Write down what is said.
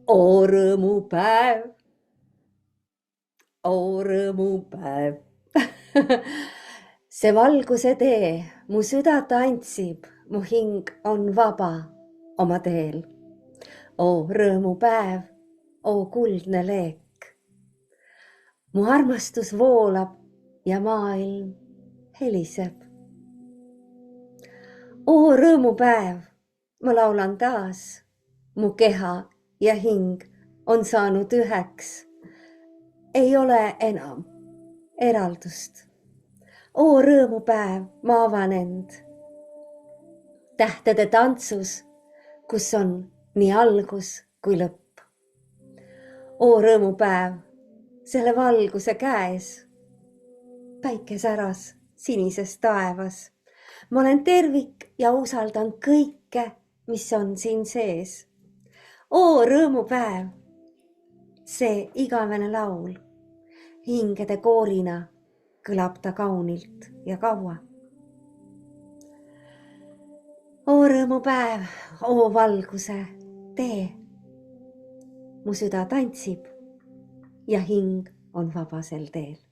oo rõõmupäev, oo rõõmupäev. See valguse tee mu südant andsib, mu hing on vaba oma teel. Oo rõõmupäev, oo kuldne leek. Mu armastus voolab ja maailm heliseb. Oo rõõmupäev, ma laulan taas, mu keha ja hing on saanud üheks. Ei ole enam eraldust. Oo rõõmupäev, ma avan end tähtede tantsus, kus on nii algus kui lõpp. Oo rõõmupäev, selle valguse käes. Päike säras sinises taevas. Ma olen tervik ja usaldan kõike, mis on siin sees. Oo rõõmupäev, see igavene laul, hingede koorina kõlab ta kaunilt ja kaua. Oo rõõmupäev, oo valguse tee, mu süda tantsib ja hing on vabasel teel.